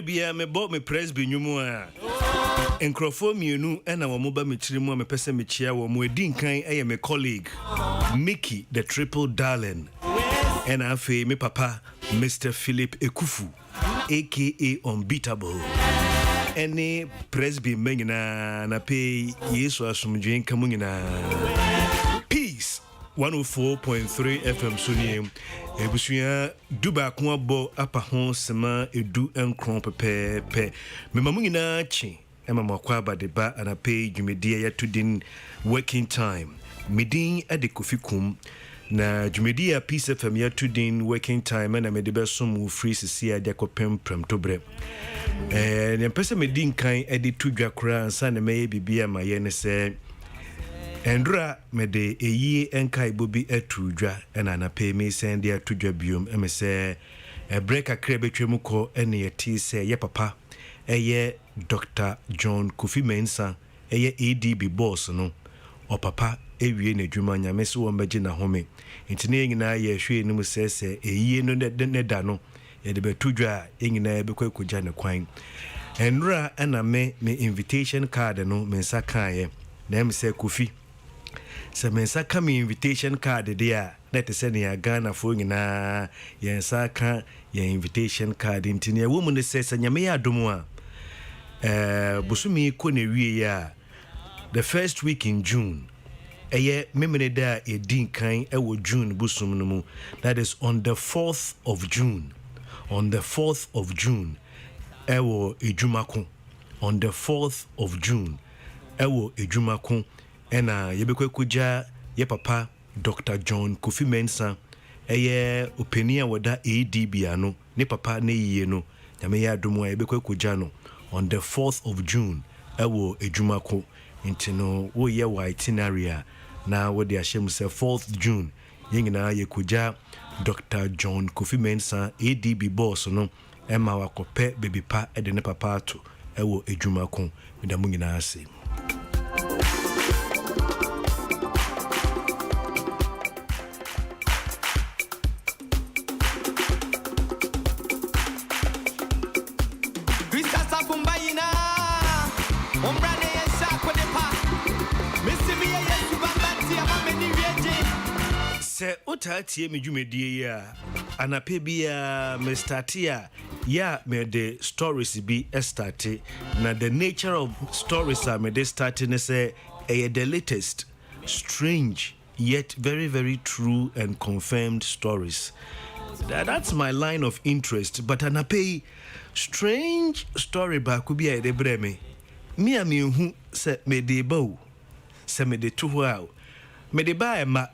bia me bought me press bi nyumu a enkrofo mienu na wo mo ba me chiri mu a me pese me chia wo mo edi nkan eye me colleague Mickey the triple darling and afi me papa Mr. Philip Ekufu aka Unbeatable any press bi menyina na pay Yesu asomdwen kamu nyina peace 104.3 FM Suniem ebusuya duba ko abo apa ho sema edu enkron pepepe memamu nyina chi emama kwa badeba ana pay dwumedie ya tudin working time medin ade Kofi kum na dwumedie Peace FM ya tudin working time na medebe som free sisi ade akopem premtobre ne pese medin kan ade tudwa kora ansa na meye bibia maye ne se Endra mede eyi enkai bobi atudwa ena na pay me send dia tudwa biom emese break akra betwemu ko ene yeti se ye papa eye Dr. John Kofi Mensa eye ADB boss no o papa ewie na dwuma nyame se wo magi na home ntine nyina ye hwe nim sese eyi no ne da no ye de betudwa nyina bekwa koja ne kwan Endra ena me invitation card no mensa kan na me se Kofi se mensa ka me invitation card dia that is any Ghana for nyina yensa ka ye invitation card ntine wo mu ne se nyame ya domo a busumi ko ne wie ya the first week in June memene da edin kan ewo June busum no mu that is on the 4th of June ewo ejumako on the 4th of June ewo ejumako ena yebekwakuja ye papa Dr. John Kofi Mensa openia wada ADB ano ne papa ne yiye no nyame ya domo yebekwakuja no on the 4th of June ewo ejumako intino wo ye wa itinerary na wo de ahyem se 4th June yengina yekuja Dr. John Kofi Mensa ADB boss no ema wakope baby pa de ne papa ato ewo ejumako medamu nyina ase se otatie medwumedie ya anape bia me startia ya me the stories be start na the nature of stories are me the start ne say the latest strange yet very very true and confirmed stories that's my line of interest but anape strange story ba ku bia de breme me hu se me de bawo se me de to ho me de ba ma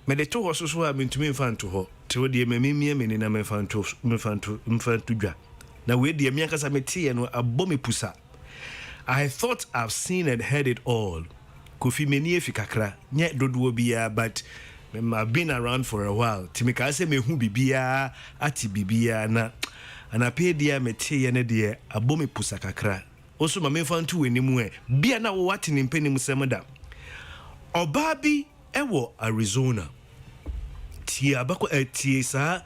me de to ho so a mentumi mfanto ho te wo de memimie me na mfanto dwa na we de me akasa metie no abomi pusa I thought I've seen and heard it all Kofi meni efikakra nye dodo bia but I've been around for a while timika se me hu bibia ati bibia na anape dia metie ne de abomi pusa kakra oso ma mfanto wenimu bia na wo wate ne mpanim semda obabi ewo Arizona tie abako tie sa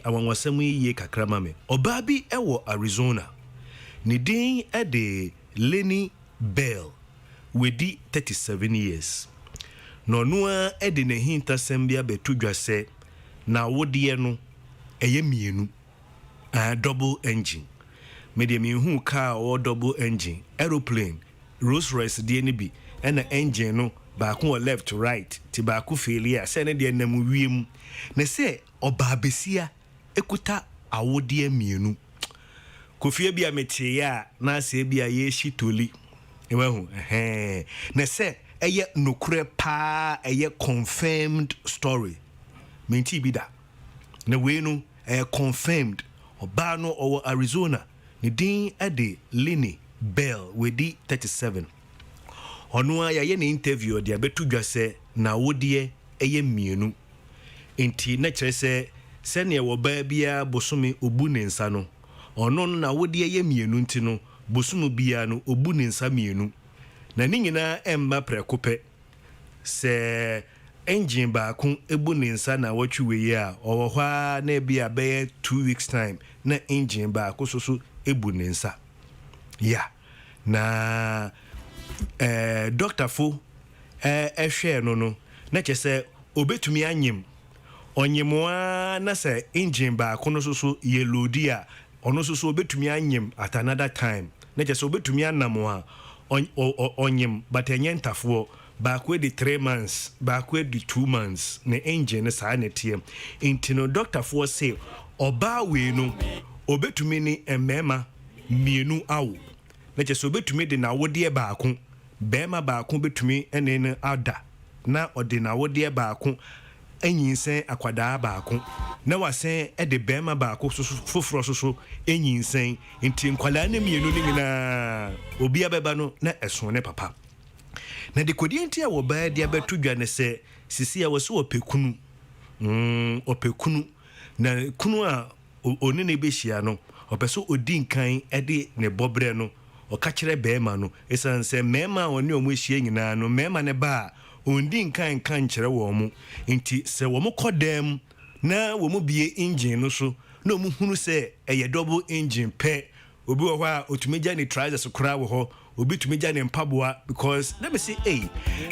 awanwasam yiye kakra mame obabi ewo Arizona ni din de Lenny Bell wedi 37 years no noa de ne hinta sembia betudwa se na wodie no mienu double engine medium hu car or double engine aeroplane Rolls-Royce de ne bi na engine no baako wa left to right ti baako failure se ne de nam wiem ne se obabesia ekuta awode mienu Kofi bia metie ya na se bia ye shitoli ewahu ne se eye nokure pa eye confirmed story menti bi da ne we no confirmed oba no owo Arizona ne din ade Lenny Bell wedi 37 ono ya ye ne interview de abetudwa se na wodie eye mienu enti na kire se ne wo ba bia bosome obu ne nsa no ono na wodie eye mienu nti no bosumu bia no obu ne nsa mienu na ni nyina emba prekope se engine ba kun ebu ne nsa na watchwe ya owo hwa na bia be 2 weeks time na engine ba ko so ebu ne nsa ya na doctor fo hwɛ no na kyɛ sɛ obetumi anyem onyemoa na sɛ engine ba kono so yellow dia ono so obetumi anyem at another time na kyɛ sɛ obetumi anam a onyem but enye ntafo ba ko di 3 months ba ko di 2 months na engine saa na tie intino doctor fo say oba we no obetumi ni emema mienu awo na kyɛ sɛ obetumi de na wode ba ko bema ba ko betumi ene ne ada na ode na wode ba ko enyinsen akwadaa baako na wasen de bema baako foforo so enyinsen nti nkwalaa ne mienu ne nyina obi abeba no na ɛso ne papa na de kodi nti a wo ba de abeto dwa ne sɛ sisi a wo so opekunu na kunu a oni ne behia no opeso odi nkan de ne bobre no oka kyerɛ bema no esan sɛ mema oni omo hia nyina no mema ne ba ondi nkan kyerɛ wɔ mo nti sɛ wɔ mo kɔdam na wɔ mo bie engine no so na mo hunu sɛ ɛyɛ double engine pɛ obi wɔ hɔ a otumegya ne trousers kora wɔ hɔ obi tumegya ne mpaboa because let me say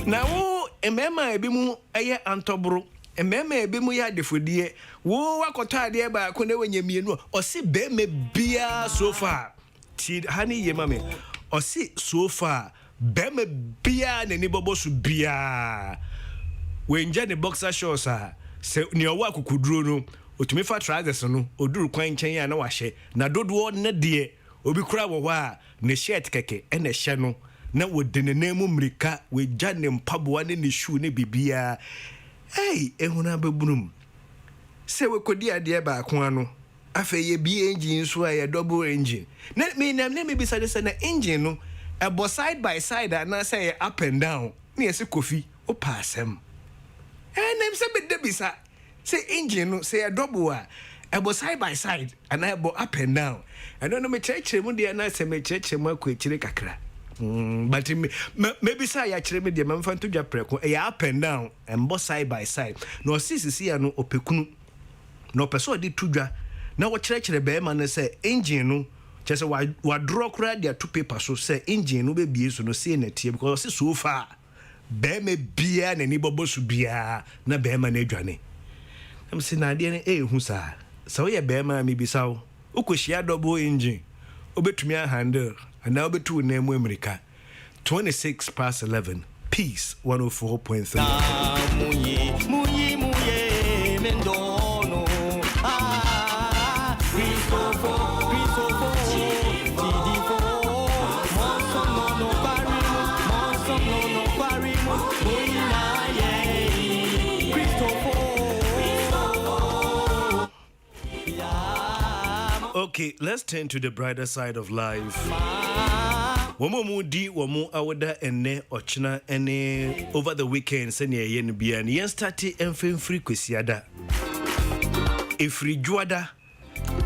na wo emema ebi mu ɛyɛ antɔboro emema ebi mu yɛ adefodie wo wakɔtɔ adeɛ ba ko na wanya mienu ɔse bɛma bia so far ti hani yema me ɔse so far bɛma bia na ni bobo so bia wenja ne boxer shorts a se ne owa akukuduro no otumi fa trousers no oduru kwan nkyɛn a na wahye na dodoɔ ne de obi kura wɔ hɔ a ne shirt keke ɛna ɛhyɛ no na wode ne nemu mrika weja ne mpaboa ne shoe ne bibia ehuna bebunum se we kodi ade ba ko ano afa ye bi engine so a ye double engine na me bi say na engine no ebo side by side and say up and down na yesi Kofi o passem nem se be debisa say engine no say a double a ebo side by side and ebo up and down and no me church mu de na say me church mu akwakyire kakra but maybe say ya kyerɛ me de memfa to dwa preko e up and down and both side by side no sisi ya no opekunu no person de to dwa na wo kyerɛ be ma no say engine no kyerɛ sɛ wa draw kra dia to paper so say engine no be bie so no say na tie because so far be me bia na ni bobo so bia na be ma na adwane am say na de ne hu sa so ye be ma me bisa wo ukohia double engine obetumi a handle and now betu na mu America 11 Peace 104.3 Okay, let's turn to the brighter side of life. Womo di womo awoda enne ochina ene over the weekend sene ye no bia ne start emfem free kwesiada. Efri juada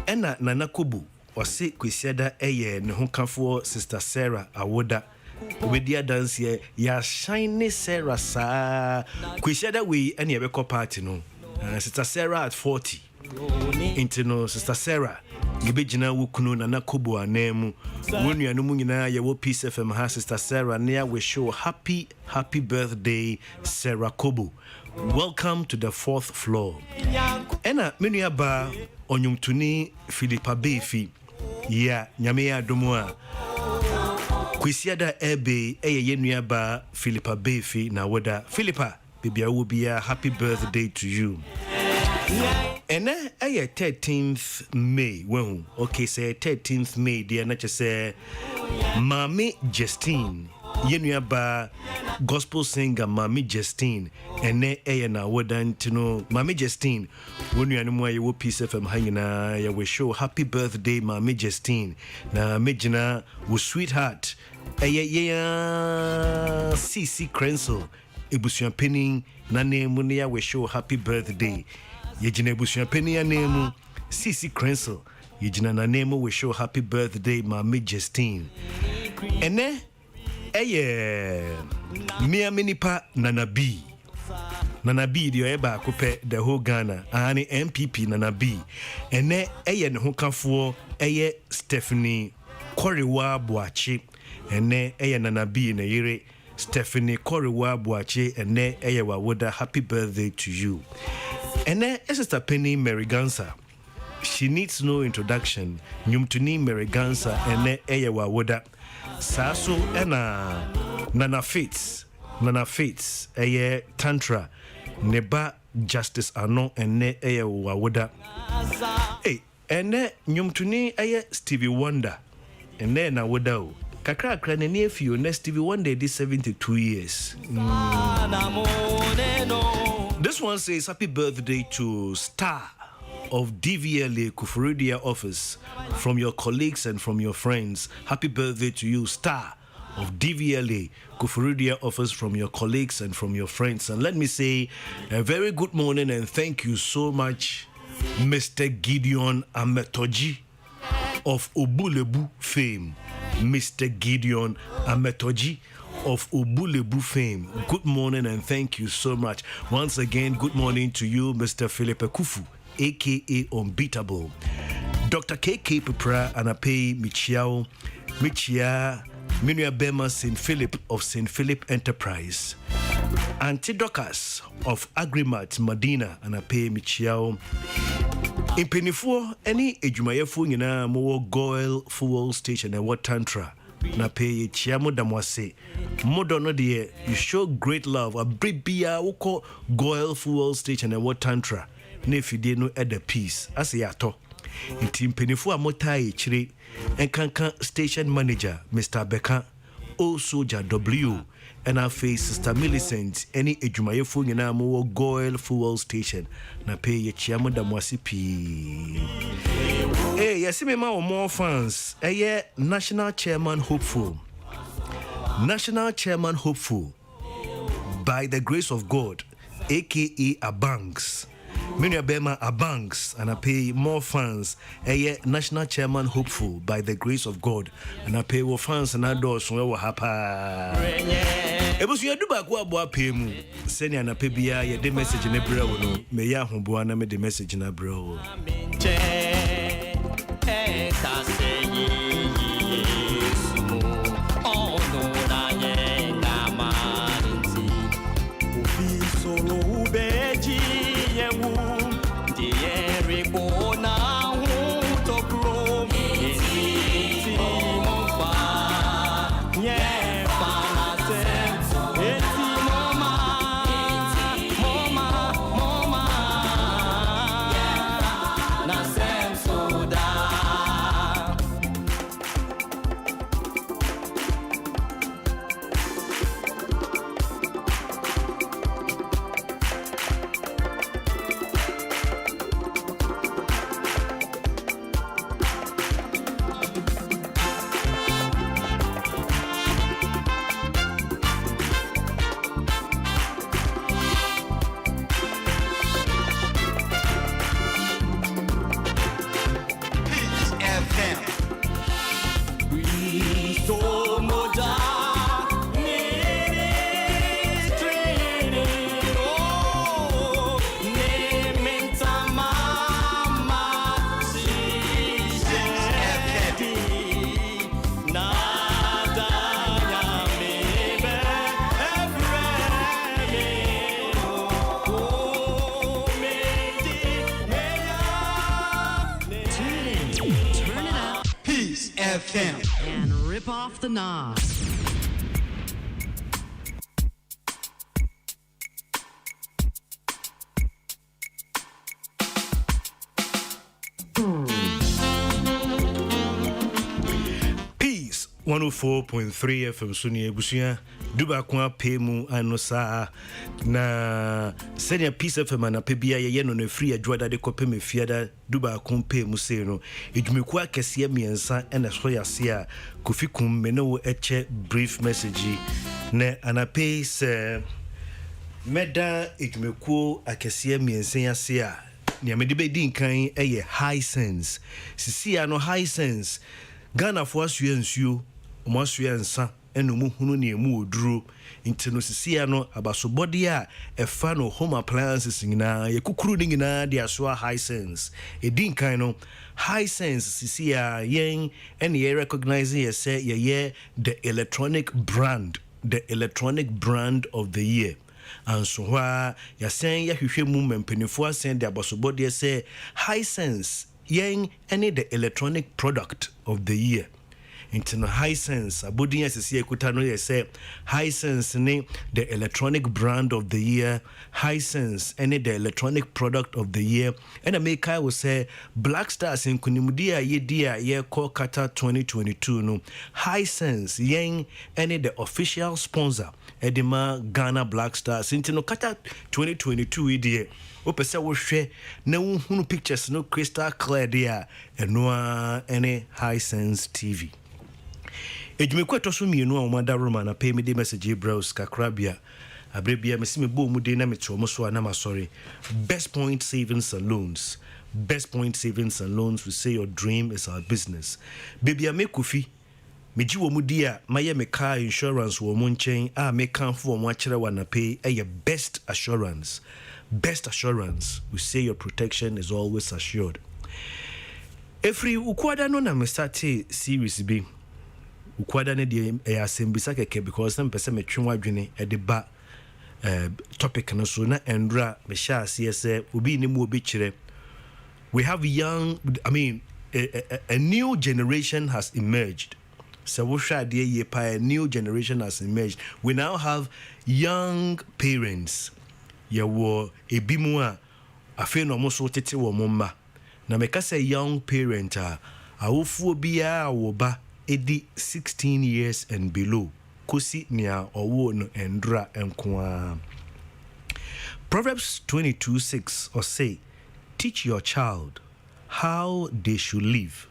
ena nana kobu ose kwesiada eye ne ho kafo sister Sarah awoda. Obedia dance ye ya shine Sarah sa kwesiada we ene ye be party no. Sister Sarah at 40. Intino sister Sarah gebejina wukunu na nakobo anemu wonu anumu nyina ye wo Peace FM ha sister Sarah near we show happy birthday Sarah Kobo. Welcome to the 4th floor. Ena menu aba onyumtuni Philippa Befi ya nyame ya domo a kwesiada ebe eye nua ba Philippa Befi na woda Philippa bibia wo bia happy birthday to you. And then 13th May. Well, okay, say 13th May, dear nature say Mami Justine. Yenuya ba gospel singer Mami Justine. And then na wodan to know Mami Justine. When you know you Peace FM hangina ya we show happy birthday Mami Justine. Na mejina wo sweetheart. CC Crensel. Ebusuan penning na name ya we show happy birthday. Yejina ebusuan penning name CC Crensel. Yejina na name we show happy birthday Mami Justine. Ene Mia minipa Nana B. Nana B dio eba akupe the whole Ghana. Ani MPP Nana B. Ene ne ho kafo eye Stephanie Koriwa Boachi ene eye Nana B ne yere Stephanie Koriwa Boachi ene eye Wawoda. Happy birthday to you. Ene Sister Penny Merigansa. She needs no introduction. Nyumtuni Merigansa ene eye Wawoda. Saso ena Nana Fates eye Tantra neba Justice Ano ene eye Wawoda. Hey, ene nyumtuni eye Stevie Wonder ene na woda. Kakra krane near few next Stevie Wonder did 72 years. This one says happy birthday to Star of DVLA Kufuridia office from your colleagues and from your friends. Happy birthday to you, Star of DVLA Kufuridia office from your colleagues and from your friends. And let me say a very good morning and thank you so much, Mr. Gideon Ametoji of Obulebu fame. Mr. Gideon Ametoji of Obulebu fame. Good morning and thank you so much. Once again, good morning to you, Mr. Philip Kufu, aka Unbeatable. Dr. KK Pepra Anape Michiao Michia Minua Bema St. Philip of St. Philip Enterprise. Auntie Docas of Agrimat Medina Anape Michiao. Impenifuo any ejumayefo nyina mo Goil Fuel Station and what Tantra na pay chiamo damwase modo no de you show great love a bribia woko Goil Fuel Station and what Tantra na fide no at the peace as yato inti impenifuo amota e chire enkankan station manager Mr. Beka O Soldier W and our face Sister Millicent any ejumayefo nyina mo Goil Fuel Station na pay ye chiamo damwase pi. Hey, yes, me ma more fans. Hey, National Chairman Hopeful. National Chairman Hopeful. By the grace of God, aka Abanks. Many of them are Abanks, and I pay more fans. Hey, National Chairman Hopeful. By the grace of God, and I pay more fans and I do so what happen. It was your do back what boy pay mu. Send an apebia, ye de message in a bro. Me ya humbuana me the message in a bro. And rip off the knob. Peace 104.3 FM Sunia Busia Duba kwa pemu anosa na senya Peace FM na pebia ye no na free adwada de kopem fiada Duba kwa pemu se no edwumeku akese miensa na so yase a Kofi kum me no eche brief message na anape se meda edwumeku akese miensa yase a ne me de be din kan eye high sense sisi no high sense Ghana for asua nsuo mo asua nsa eno mu hunu ne emu oduro nti no sisia no abasobode a efa no home appliances nyina yekukuru ne nyina de aso high sense edin kan no high sense sisia yen ene ye recognize ye say ye the electronic brand of the year. And so ya saying ya hwehwe mu mempenifo asen de abasobode say high sense yen any the electronic product of the year. Into no high sense abodi asisi ekuta no ye say high sense ni the electronic brand of the year, high sense any the electronic product of the year. And America will say Black Stars in kunimdia ye call kata 2022 no high sense yen any the official sponsor edema Ghana Black Stars into no kata 2022 idea opese wo hwe na wo hunu pictures no crystal clear there eno any high sense TV. Ejumekwa toso mienu a omada Roma na pay me the message browse kakrabia abrebia mesime bo mu de na metromo so na masori. Best Point Savings and Loans. Best Point Savings and Loans, we say your dream is our business. Baby ame Kofi meji wo mu dia maye me car insurance wo mu nchen a me kan fo mo akere wa na pay best assurance. Best assurance, we say your protection is always assured. Every ukwada no na me start series bi ukwada ne de asembisa keke because na pese metwe wadwene e de ba topic no so na endra me sha ase obi ni mu obi kire. We have a new generation has emerged. So a new generation has emerged. We now have young parents. Yawo ebimu a afi no mo so tete wo momma. Na meka say young parent a awofuo bia wo ba edi 16 years and below. Kosi nia owo no endra enkoa. Proverbs 22:6 or say, teach your child how they should live,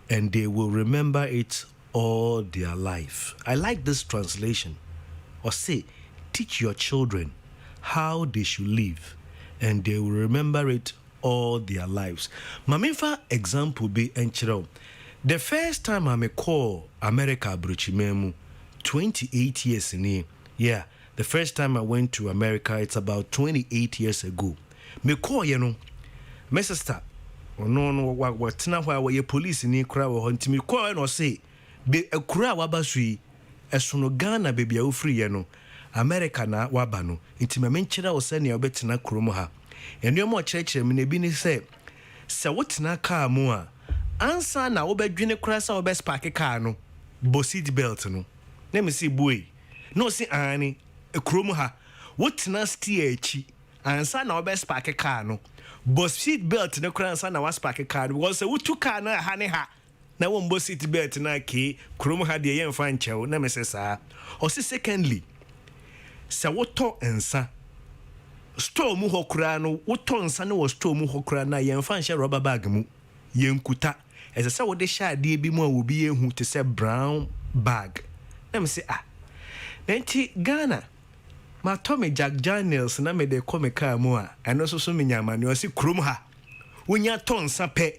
and they will remember it all their life. I like this translation. Or say, teach your children how they should live, and they will remember it all their lives. Mamifa example be enchiro. The first time I call America Bruchimemu, 28 years in here. Yeah, the first time I went to America, it's about 28 years ago. Me call, you know, my sister. No, what now why you police in crowd or hunt me call and say, be a crowd wabasui, as soon Ghana baby au free, you know, America na wabano, into my menchera or send your bet na krumoha. And no more church, and Minebini say, so what na car more? Answer na obe dwene krasa obe spark car no, bo seat belt no. Let me see boy. No see ani, a krumoha. What na steer chi? Answer na obe spark car no. Bo seat belt no krasa na was spark car because we two car na hane ha. Na won bo seat belt na ke krumoha de yen fan chew na me say sa. Or see secondly, sa woto ensa store mu hokura no woto nsa no was store mu hokura na yen fan share rubber bag mu yen kuta ese say wo de sha de bi mu a wo bi ehu te say brown bag na me say nti Ghana ma Tommy Jack Daniels na me de come car mu a eno so me nyama ne o si krom ha wonya ton nsa pe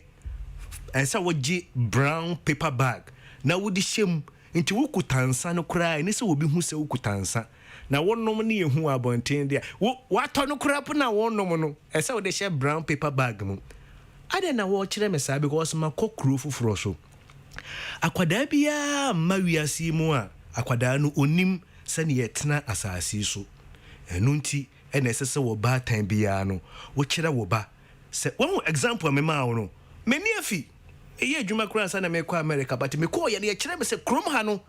ese wo gi brown paper bag na wo di shem nti wo kutansa no kura ni se wo bi hu se wo kutansa na wonnom ne yehu abonten dia wo ato no krap na wonnom no ese wo de share brown paper bag mu ade na wo kire me sa because ma kokro fufuro so akwada bia mawiase mu a akwada no onim sane yetena asase so enu nti ene ese se wo ba tan bia no wo kire wo ba se one example me ma wo no meni afi eye adwuma kura sa na me kwa America but me ko ye ne kire me se krom ha no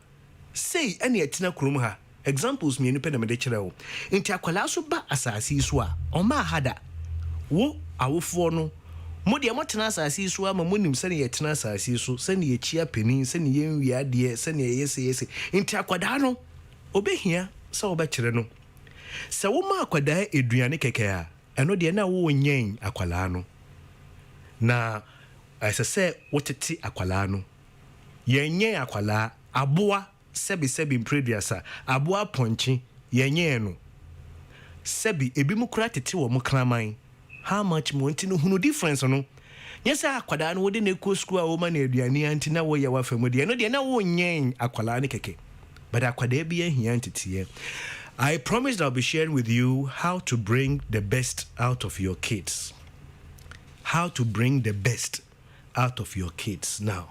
sei ene yetena krom ha. Examples me nipa na me de kire wo nti akwala so ba asase so a o ma hada wo awofo no mo de mo tena asase so ama mo nim sane ye tena asase so sane ye chia penin sane ye nwia de sane ye yese nti akwada no obehia sa wo ba kire no se wo ma akwada eduane keke a eno de na wo nyen akwala no na asese wotete akwala no ye nyen akwala aboa sebi imprediasa aboa ponchi yenye no sebi ebi mu kura tete wo mu kraman how much mo nti no hunu difference no nyesa akwada no de na ko school a wo ma na aduane anti na wo ye wa famu de no de na wo nyen akwala ne keke but akwade bi ahia ntete. I promised I'll be sharing with you how to bring the best out of your kids. How to bring the best out of your kids. Now,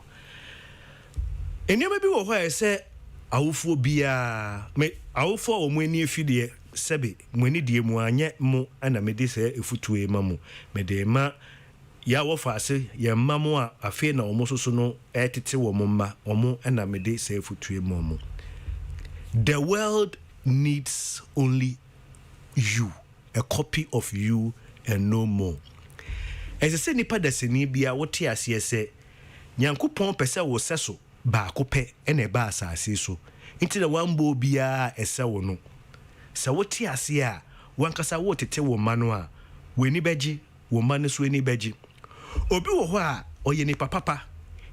and you may be where I say, awufo bia me awufo omweni efide sebe mweni die mu anye mu ana me de se efutue mamu me de ma ya wo fa ase ye mamu a afi na omo soso no etete wo mma omo ana me de se efutue mamu. The world needs only you, a copy of you and no more. As I say nipa da seni bia wote ase se nyankopon pese wo seso ba kope ene ba asase so inti da wambo bia ese wo no sa wote ase a wankasa wo tete wo mano a weni beji wo mano so eni beji obi wo ho a oye ni papa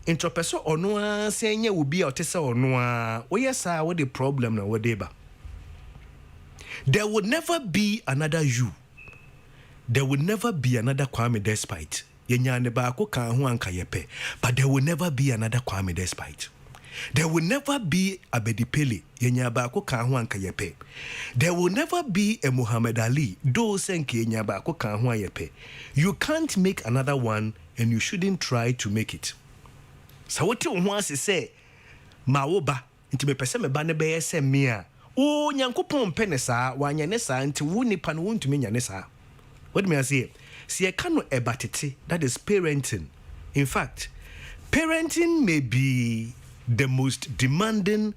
intropeso ono a se nya obi a otese ono a oye sa wo the problem na wo dey ba. There will never be another you. There will never be another Kwame Despite. Yenyane ba ko kan ho anka yepe, but there will never be another Kwame Despite. There will never be a Bedipele. Yenya ba ko kan ho anka yepe. There will never be a Muhammad Ali. Do senke yenya ba ko kan ho yepe. You can't make another one, and you shouldn't try to make it. So what you want to say? Ma wo ba nti me pese me ba ne be yese me a. O nyankopon pene saa wanya ne saa nti wo nipa no wontumi nya ne saa. What do I say? See, I cannot ebatete. That is parenting. In fact, parenting may be the most demanding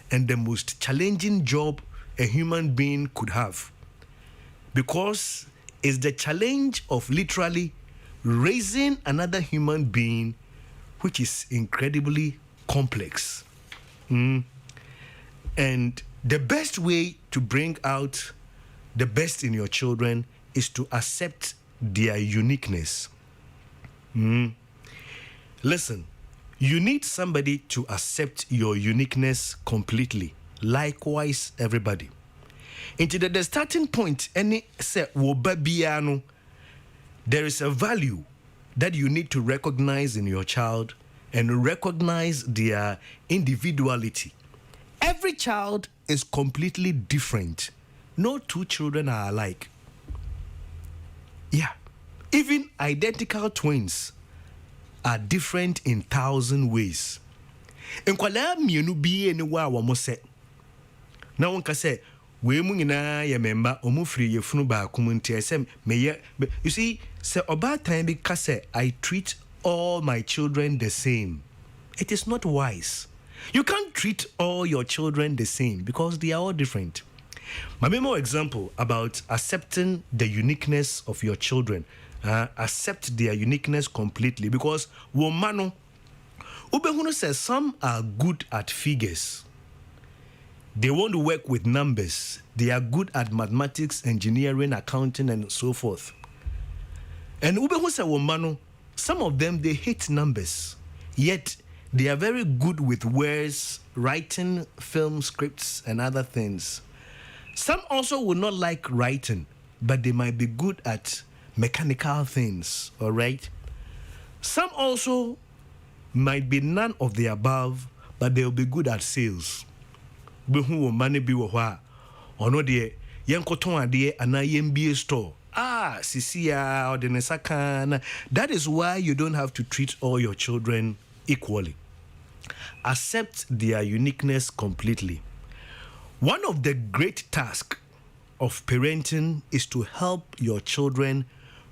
and the most challenging job a human being could have, because it's the challenge of literally raising another human being, which is incredibly complex. And the best way to bring out the best in your children is to accept their uniqueness. Listen, you need somebody to accept your uniqueness completely. Likewise, everybody. Into the starting point, any say wobabiano, there is a value that you need to recognize in your child and recognize their individuality. Every child is completely different. No two children are alike. Yeah. Even identical twins are different in 1,000 ways. Nkwala mienu biye ni wa mo se. Na wonka se we mu nyina ye memba omu firi ye funu ba kumunti esem meye. You see, se oba time bi ka se I treat all my children the same. It is not wise. You can't treat all your children the same because they are all different. My memo example about accepting the uniqueness of your children. Accept their uniqueness completely, because womano ubehunu says some are good at figures. They want to work with numbers. They are good at mathematics, engineering, accounting, and so forth. And ubehunu says womano, some of them they hate numbers, yet they are very good with words, writing, film scripts, and other things. Some also will not like writing, but they might be good at mechanical things, all right? Some also might be none of the above, but they'll be good at sales. Behu money be wa ono de yenkoton ade ana yembie store. Sisia or the nesakana. That is why you don't have to treat all your children equally. Accept their uniqueness completely. One of the great tasks of parenting is to help your children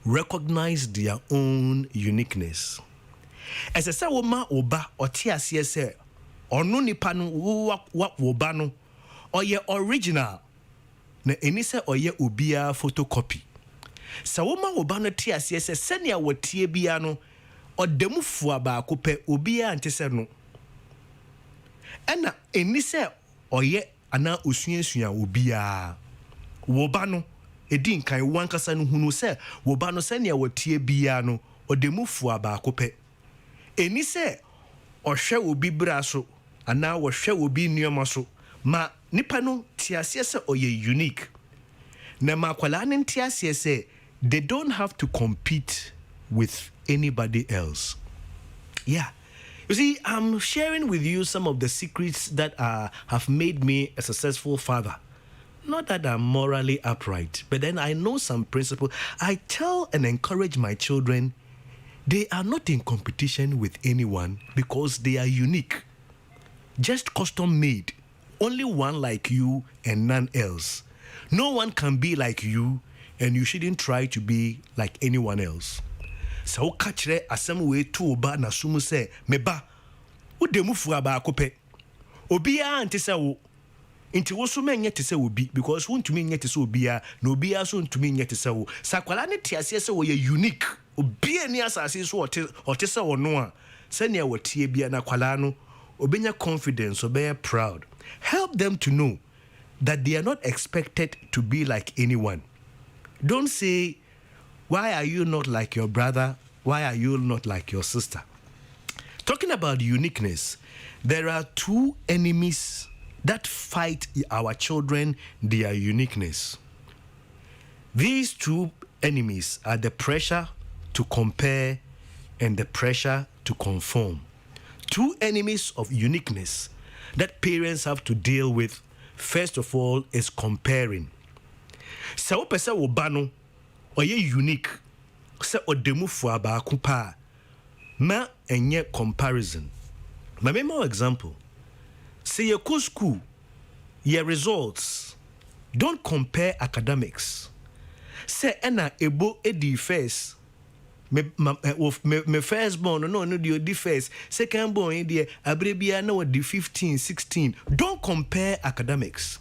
recognize their own uniqueness. As I say, woma oba oti asiye se ono nipa no wa woba no oye original na eni se oye obia photocopy. Sa woma oba no ti asiye se senia wotie bia no odemu fua ba ko pe obia ante se no. Ena eni se oye ana osuasua obia woba no edin kan wankasa no hunu se woba no senia wotie bia no odemu fua ba ko pe. Eni se ohwe obi bra so ana wohwe obi nneoma so ma nipa no tiasie se oye unique. Na makwala ne tiasie se they don't have to compete with anybody else. Yeah. You see, I'm sharing with you some of the secrets that have made me a successful father. Not that I'm morally upright, but then I know some principles. I tell and encourage my children, they are not in competition with anyone because they are unique. Just custom made. Only one like you and none else. No one can be like you, and you shouldn't try to be like anyone else. So catch it as some way to ba na sumu say, meba, udemu fu abaako pe. Obiya ante se wo. Inti wo so menye te se obi because wontumi nye te se obiya, na obiya so ntumi nye te se wo. Sakwala ne te ase se wo ye unique. Obiya ni asase so ote se wo no a. Se ne wo tie bia na kwala no, obenya confidence, obenya proud. Help them to know that they are not expected to be like anyone. Don't say, why are you not like your brother? Why are you not like your sister? Talking about uniqueness, there are two enemies that fight our children, their uniqueness. These two enemies are the pressure to compare and the pressure to conform. Two enemies of uniqueness that parents have to deal with, first of all, is comparing. So, pesa obano, oye unique, se odemu fu abaako pa, ma enye comparison. My more example, say your school, your results, don't compare academics. Say ena ebo edi first. Me first born no the first, second born the abrebia no the 15 16. Don't compare academics.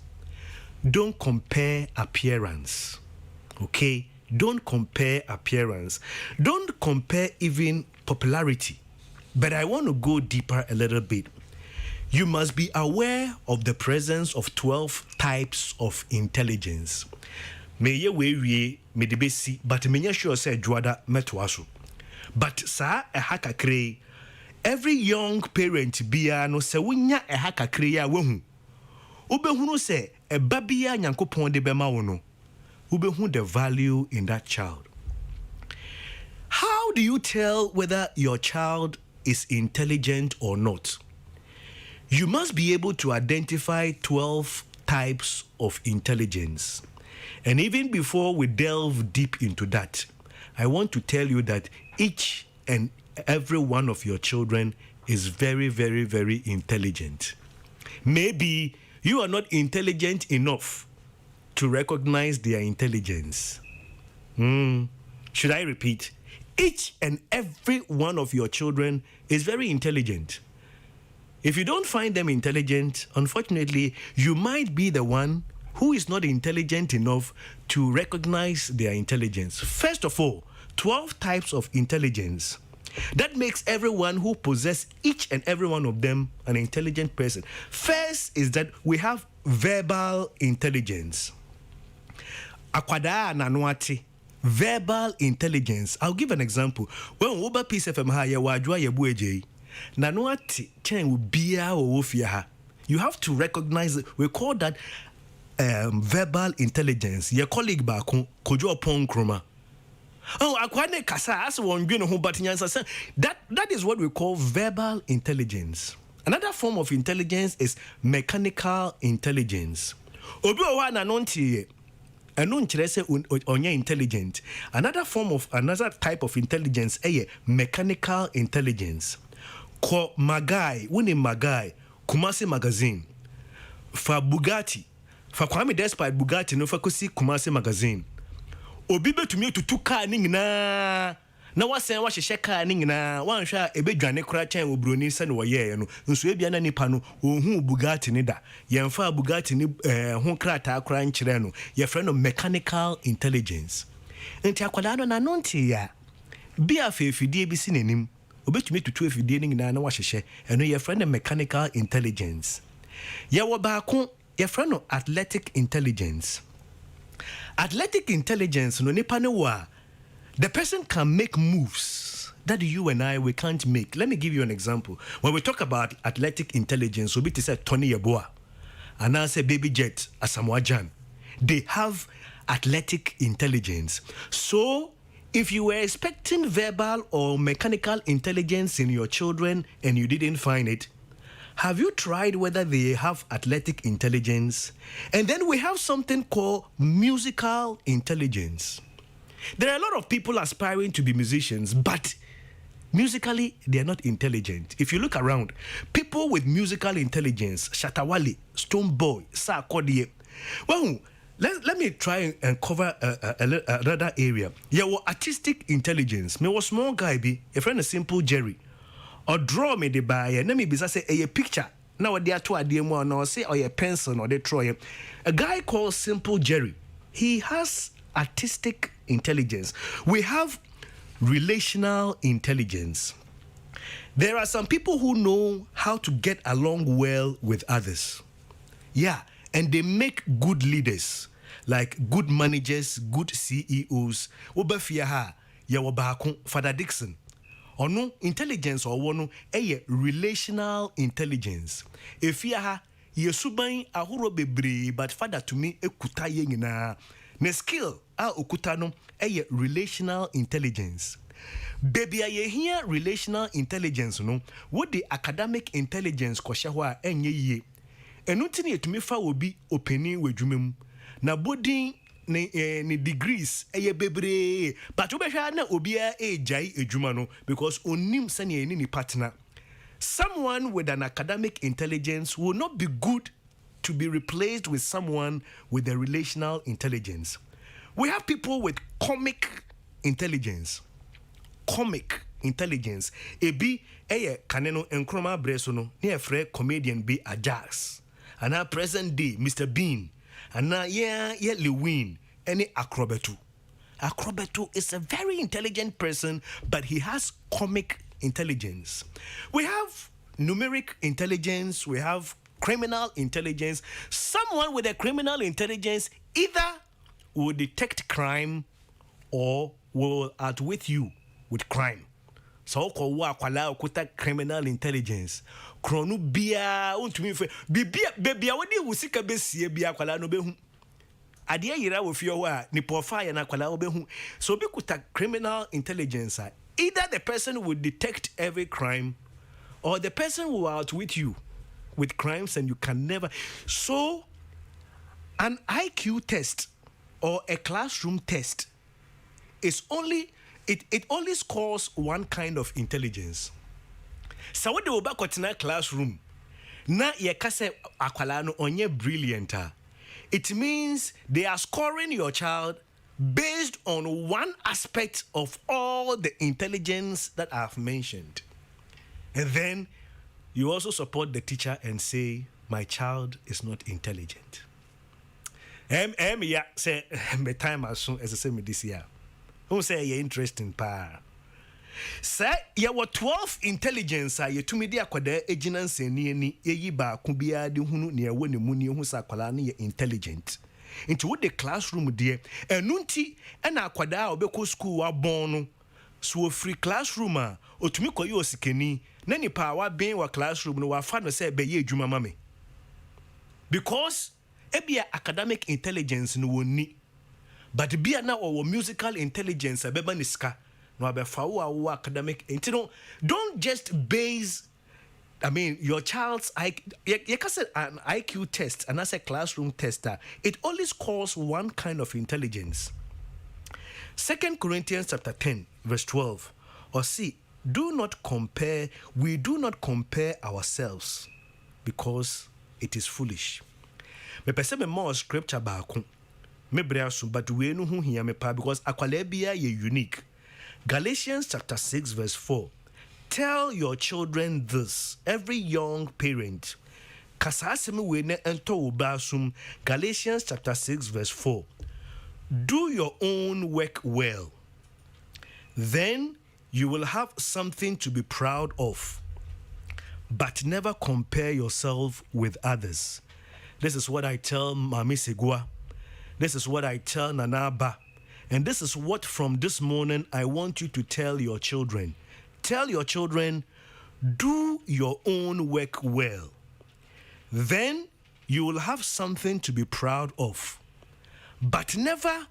Don't compare appearance. Okay? Don't compare appearance. Don't compare even popularity. But I want to go deeper a little bit. You must be aware of the presence of 12 types of intelligence. Me ye we me de besi, but me sure say juada metwaso. But sa e hakakre, every young parent bia no se wonya e hakakre ya wehu. Ubehunu se e babia nyankopon de bema wo no. Ubehu the value in that child. How do you tell whether your child is intelligent or not? You must be able to identify 12 types of intelligence. And even before we delve deep into that, I want to tell you that each and every one of your children is very, very, very intelligent. Maybe you are not intelligent enough to recognize their intelligence. Should I repeat? Each and every one of your children is very intelligent. If you don't find them intelligent, unfortunately, you might be the one who is not intelligent enough to recognize their intelligence. First of all, 12 types of intelligence. That makes everyone who possesses each and every one of them an intelligent person. First is that we have verbal intelligence. Akwada nanuati. Verbal intelligence. I'll give an example. When Uber Peace FM ha ya wajwa ya bueje. Nanuati chen ubia o wofia. You have to recognize, we call that verbal intelligence. Your colleague ba kojo pon kroma. Oh, akwane kasa as one gbe no ho batinyansa. That is what we call verbal intelligence. Another form of intelligence is mechanical intelligence. Obi o wa na no ntie eno nkyere se onye intelligent. Another type of intelligence is mechanical intelligence. Ko Magai, wuni Magai, Kumasi magazine. Fa Bugatti, fa Kwame Despite Bugatti no fa kosi Kumasi magazine. Obi betumi tutu car ni nyina. Na wasen wa hye car ni nyina. Wan hwa ebedwane kora chen obroni se no ye no. Nso ebia na nipa no ohun Bugatti ni da. Yemfa Bugatti ni ho krata kora nkyere no. Ye frɛ no mechanical intelligence. Enti akwada no na no nti ya. Bia fa efidie bi si nanim. Obetumi tutu efidie ni nyina na wa hye eno ye frɛ no mechanical intelligence. Ye wo baako ye frɛ no athletic intelligence. Athletic intelligence no nipa ne wa. The person can make moves that you and we can't make. Let me give you an example. When we talk about athletic intelligence, so it is Tony Yeboah and I say Baby Jet Asamoah Gyan. They have athletic intelligence. So If you were expecting verbal or mechanical intelligence in your children and you didn't find it, have you tried whether they have athletic intelligence? And then we have something called musical intelligence. There are a lot of people aspiring to be musicians, but musically, they are not intelligent. If you look around, people with musical intelligence, Shatawale, Stoneboy, Sarkodie. Well, let me try and cover another area. Yeah, well, artistic intelligence. Me was small guy be a friend, a simple Jerry, or draw me the buy and let me be say a picture. Now they are two idea more now say or a pencil or they throw him. A guy called Simple Jerry. He has artistic intelligence. We have relational intelligence. There are some people who know how to get along well with others. Yeah, and they make good leaders, like good managers, good CEOs. Obafia ya wabako Father Dixon. Or no intelligence or one relational intelligence. If ya ha ye suban ahuro bebre, but Father to me ekuta yengina. Ne skill okuta no relational intelligence. Baby ye here relational intelligence no what the academic intelligence kwahya ho a enye ye. Enu tini etumi fa obi openi wedwumem na bodin ne degrees bebre but obehwa na obia ejai edwuma no because onim sane ni partner. Someone with an academic intelligence will not be good to be replaced with someone with a relational intelligence. We have people with comic intelligence. Comic intelligence. Ebi kaneno enkroma breso no ne efre comedian be Ajax. And our present day Mr. Bean. And now Lewin any Acrobato. Acrobato is a very intelligent person, but he has comic intelligence. We have numeric intelligence, we have criminal intelligence. Someone with a criminal intelligence either will detect crime or will outwit you with crime. So kwala okuta criminal intelligence. Kronu bia untumi fe bibia wodi wusika besie bia kwala no behu. Ade yira wo fie ho a ni profile na kwala obehu. So be kuta criminal intelligence. Either the person will detect every crime or the person will outwit you with crimes and you can never. So an IQ test or a classroom test is only it only scores one kind of intelligence. So what do back in classroom na ye kase akwala no onye brilliant. It means they are scoring your child based on one aspect of all the intelligence that I've mentioned. And then you also support the teacher and say, my child is not intelligent. Yeah, say my time as soon as I say me this year. Who say you're interesting pa? Say you were 12 intelligence you to me dia kwada ejinanse ni eyi ba ku bia de hunu ne ewo ne muni hu sakwala ne intelligent. Into what the classroom there enunti na akwada obekọ school wa bon no so free classroom a otumi koyi osikeni na nipa wa ben wa classroom no wa fa no say be ye adwuma mame because ebia academic intelligence no woni but bia na or musical intelligence abeba ni ska no abefa wo academic intino don't just base your child's an IQ test and as a classroom tester, it only scores one kind of intelligence. 2 Corinthians chapter 10, verse 12. Or see, we do not compare ourselves because it is foolish. Me pese me more scripture baako. Me breasu but we no hu hia me pa because akwalebia ye unique. Galatians chapter 6, verse 4. Tell your children this, every young parent. Kasasemi wene ento ubasum. Galatians chapter 6 verse 4. Do your own work well. Then you will have something to be proud of. But never compare yourself with others. This is what I tell Mami Segua. This is what I tell Nanaba. And this is what from this morning I want you to tell your children. Tell your children, do your own work well. Then you will have something to be proud of. But never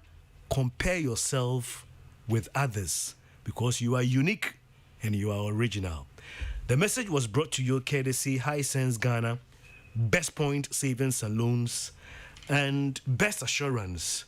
compare yourself with others because you are unique and you are original. The message was brought to you courtesy High Sense Ghana, Best Point Savings and Loans, and Best Assurance.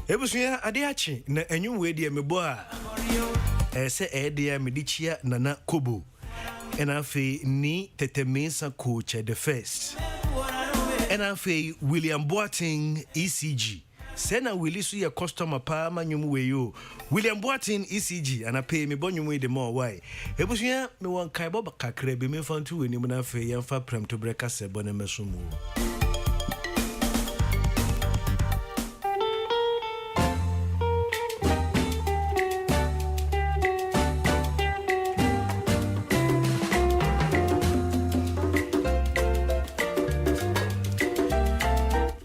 Ebusuya adeachi na enyu we de mebo a ese ede medichia nana kobo enafe ni tetemesa coach the first enafe William Boateng ECG sena Willie so ye customer pa manyum we yo William Boateng ECG ana pay me bonyum we de more why ebusuya me won kai boba kakra be me fantu we ni mu na fe yemfa prem to breaka se bone mesumu.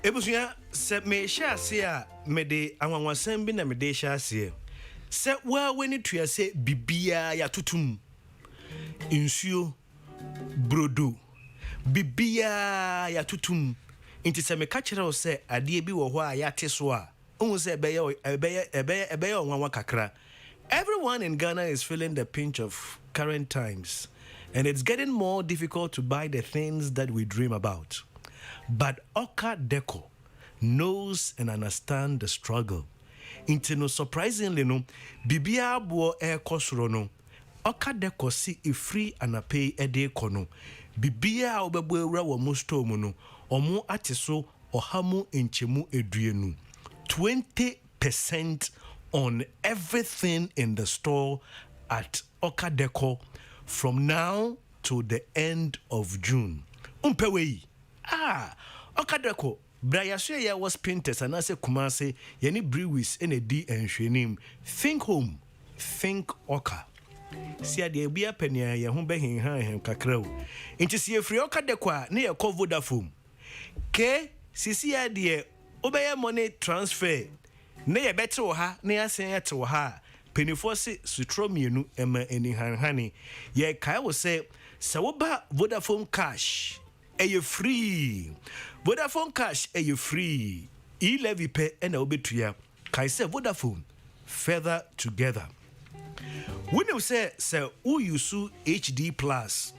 Ebusuya se me shase a me de anwanwasem bi na me de shase se wa weni tua se bibia ya tutum insuo brodo bibia ya tutum inti se me ka kire o se ade bi wo ho a ya te so a ohun se ebe onwanwa kakra. Everyone in Ghana is feeling the pinch of current times, and it's getting more difficult to buy the things that we dream about. But Oka Deco knows and understands the struggle. Into surprisingly, no, Bibia bo air kosro no. Oka Deco si free and a pay a day kono. Bibia obebwe wa musto mono. Omo atiso ohamu inchemu edrienu. 20% on everything in the store at Oka Deco from now to the end of June. Umpewei. Oka Deco Brayashe ya was painters and I say Kumase Yeni Brewis in a D and Shenim. Think home, think Oka. See the be a penny ya humbe him kakrao. Into see a free Oka Deco near Vodafone. K Sisia dear obey money transfer. Near better ha, near say to ha. Penny force sutromienu emma any honey. Ye Kai will say Sawoba Vodafone cash. You free. Vodafone cash you free. E-levy pay and obetuya. Kai say Vodafone further together. When you say who you su HD plus.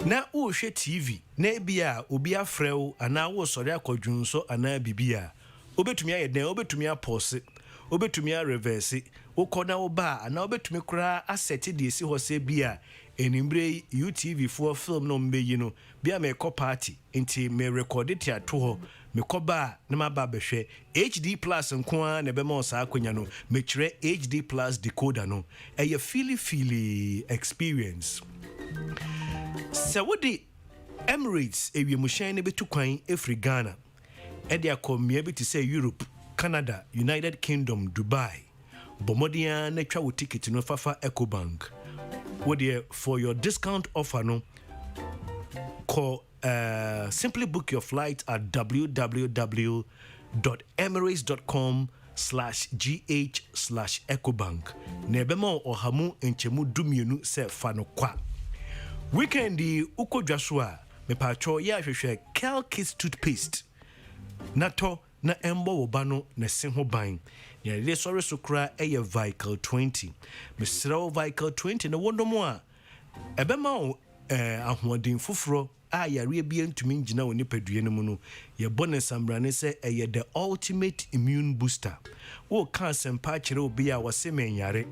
Na who she TV. Na bia ubia freo ana wo sori akodwunso ana bibia. obetumi ayɛ obetumi apause obetumi reverse wokɔna oba ana obetumi kura asset de esi hɔ se bia enimbre UTV for film no mbeyi no bia me kɔ party nti me record it ato hɔ me kɔba na maba behwɛ HD plus nko na be ma osa akonya no me kyerɛ HD plus decoder no ɛyɛ feely experience sɛ wodi Emirates ewiemhyɛn ne betu kwan efri Ghana ɛde akɔmmea bi te sɛ Europe, Canada, United Kingdom, Dubai. Bomodia na twa wo ticket no fafa EcoBank. Wode for your discount offer no call simply book your flight at www.emirates.com/gh/ecobank. Na ebema ohamu enchemu dumienu se fa no kwa. Weekend ukodwa so a me pacho ya hwehwe Kelkis toothpaste. Nato na embo wobano na se ho ban. Ya le sori so kra eye vehicle 20. Mesrɛ vehicle 20 na wondomo a ebema o ahoɔden foforo a yare bia ntumi ngina woni padue no mu no ye bonus ambrane se eye the ultimate immune booster. Wo ka sempa kyerɛ obi a wɔse men yare.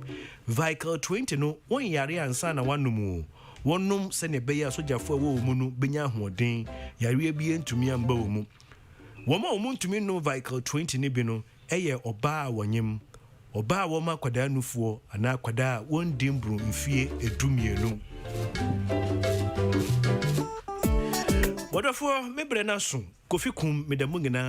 Vehicle 20 no won yare ansa na wanom wonnom se ne beya sojafo wo mu no benya ahoɔden yare bia ntumi amba wo mu. Woma omuntumi no vehicle 20 ni bi no eye oba wonyem oba woma kwada nufuo ana kwada wondimbru mfie edumienu Wodafo mebre na so Kofi kum medamu ngina